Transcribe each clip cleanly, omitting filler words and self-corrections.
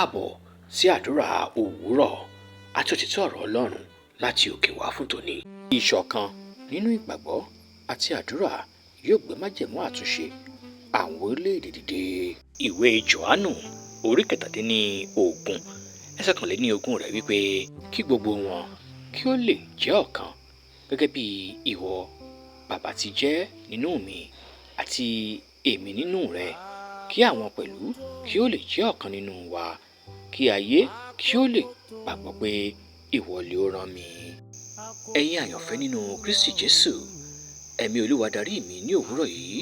káàbọ̀ sí àdúrà òwúrọ̀ àti òtítọ́ ọ̀rọ̀ Ọlọ́run láti òkè wá fún tòní. Ìṣọ̀kan nínú ìgbàgbọ́ àti àdúrà yóò gbé májẹ̀mú àtúnṣe àwọn orílẹ̀-èdè dìde. Ìwé Jòhánù orí 17 ẹsẹ̀ 21 rẹ̀ wípé kí gbogbo wọn kí ó lè jẹ́ ọ̀kan gẹ́gẹ́ bí ìwọ Bàbá ti jẹ́ nínú mi àti èmi nínú rẹ, kí àwọn pẹ̀lú kí ó lè jẹ́ ọ̀kan nínú wa, kí ayé kí ó lè gbàgbọ́ pé ìwọ lé ó rán mi. Ẹ̀yin àyànfẹ́ nínú Kristi Jésù, ẹ̀mí Olúwa darí mi ní òwúrọ̀ yìí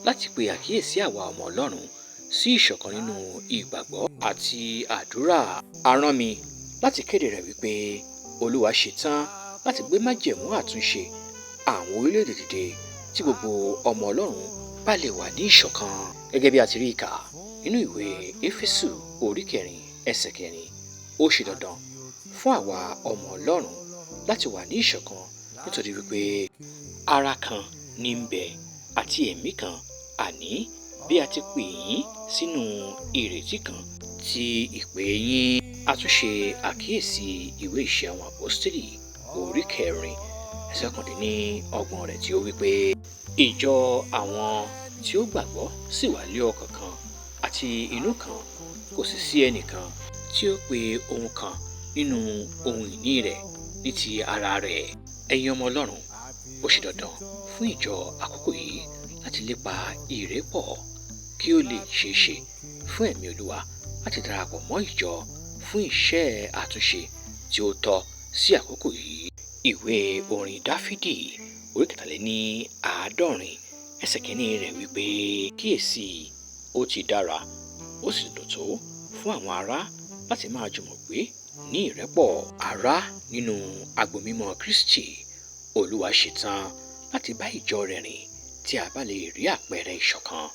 láti pe àkíyèsí àwa ọmọ Ọlọ́run sí ìṣọ̀kan nínú ìgbàgbọ́ àti àdúrà. A rán mi láti kéde rẹ̀ wípé Olúwa ṣetán láti gbé májẹ̀mú àtúnṣe àwọn orílẹ̀-èdè dìde tí gbogbo ọmọ Ọlọ́run bá lè wà ní ìṣọ̀kan. Gẹ́gẹ́ bí a ti rí i kà nínú ìwé Éfésù orí 4 ẹsẹ̀ 4, ó ṣe dandan fún àwa ọmọ Ọlọ́run láti wà ní ìṣọ̀kan nítorí wípé ara kan ní ń bẹ àti ẹ̀mí kan, àní bí a ti pè yín sínú ìrètí kan ti ìpè yín. A tún ṣe àkíyèsí ìwé Ìṣe àwọn Àpọ́stélì orí 4 ẹsẹ̀ 29 rẹ̀ tí ó wípé ìjọ àwọn tí ó gbàgbọ́ sì wà lé ọkàn kan àti inú kan, kò sì sí ẹnìkan tí ó pe ohun kan nínú ohun ìní rẹ̀ ní ti ara rẹ̀. Ẹ̀yin ọmọ Ọlọ́run, ó ṣe dandan fún ìjọ àkókò yìí láti lépa ìrẹ́pọ̀ kí ó lè ṣeé ṣe fún ẹ̀mí Olúwa láti darapọ̀ mọ́ ìjọ fún iṣẹ́ àtúnṣe tí ó tọ́ sí àkókò yìí. Ìwé orin Dáfídì orí 73 ẹsẹ̀ 1 rẹ̀ wípé kíyèsí, ó ti dára ó sì dùn tó fún àwọn ará láti máa jùmọ̀ gbé ní ìrẹ́pọ̀. Ará nínú agbo mímọ́ Kristi, Olúwa ṣetán láti bá ìjọ rẹ̀ rìn tí a bá lè rí àpẹẹrẹ ìṣọ̀kan,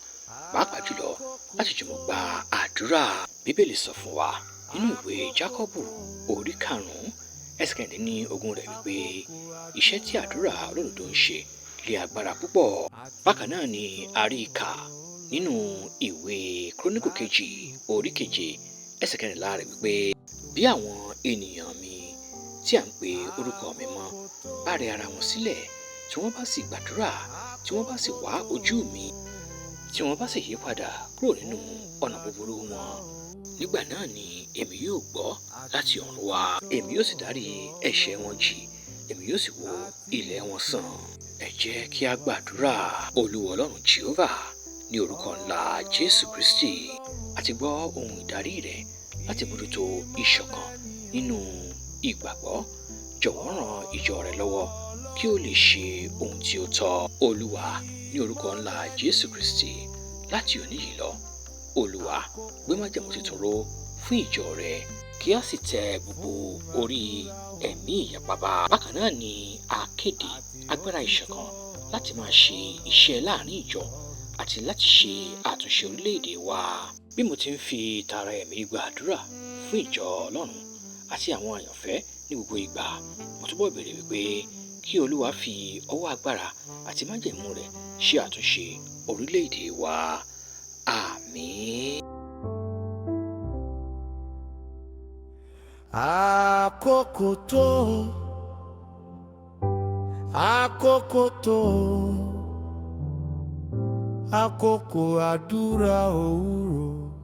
pàápàá jùlọ láti jùmọ̀ gba àdúrà. Bíbélì sọ fún wa nínú ìwé Jákọ́bù orí 5 ẹsẹ̀ 19 rẹ̀ wípé iṣẹ́ tí àdúrà olódodo ń ṣe lé agbára púpọ̀. Bákan náà ni a rí i kà nínú ìwé Kíróníkù kejì orí 7 ẹsẹ̀ 14 rẹ̀ wípé bí àwọn ènìyàn mi tí à ń pe orúkọ mi mọ́ bá rẹ ara wọn sílẹ̀, tí wọ́n bá sì gbàdúrà, tí wọ́n bá sì wá ojú mi, tí wọ́n bá sì yí padà kúrò nínú ọ̀nà búburú wọn, nígbà náà ni èmi yóò gbọ́ láti ọ̀run wá, èmi yóò sì dárí ẹ̀ṣẹ̀ wọn jì, èmi yóò sì wo ilẹ̀ wọn sàn. Ẹ jẹ́ kí a gbàdúrà. Olúwa Ọlọ́run Jèhófà, ní orúkọ ńlá Jésù Kristi, àti gbọ́ ohun ìdarí rẹ̀ láti bójútó ìṣọ̀kan nínú ìgbàgbọ́. Jọ̀wọ́ ràn ìjọ rẹ lọ́wọ́ kí ó lè ṣe ohun tí ó tọ́. Olúwa, ní orúkọ ńlá Jésù Kristi, láti òní yìí lọ, Olúwa gbé májẹ̀mú tuntun ró fún ìjọ rẹ, kí a sì tẹ gbogbo orí ẹ̀mí ìyapa ba. Bákan náà ni a kéde agbára ìṣọ̀kan láti máa ṣe iṣẹ́ láàrin ìjọ àti láti ṣe àtúnṣe orílẹ̀-èdè wa. Bí mo ti ń fi tara ẹ̀mí gbàdúrà fún ìjọ Ọlọ́run àti àwọn àyànfẹ́ ní gbogbo ìgbà, mo túbọ̀ béèrè wípé kí Olúwa fi ọwọ́ agbára àti májẹ̀mú rẹ̀ ṣe àtúnṣe orílẹ̀-èdè wa. Àmín. Àkókò tó, àkókò tó, àkókò àdúrà òwúrọ̀.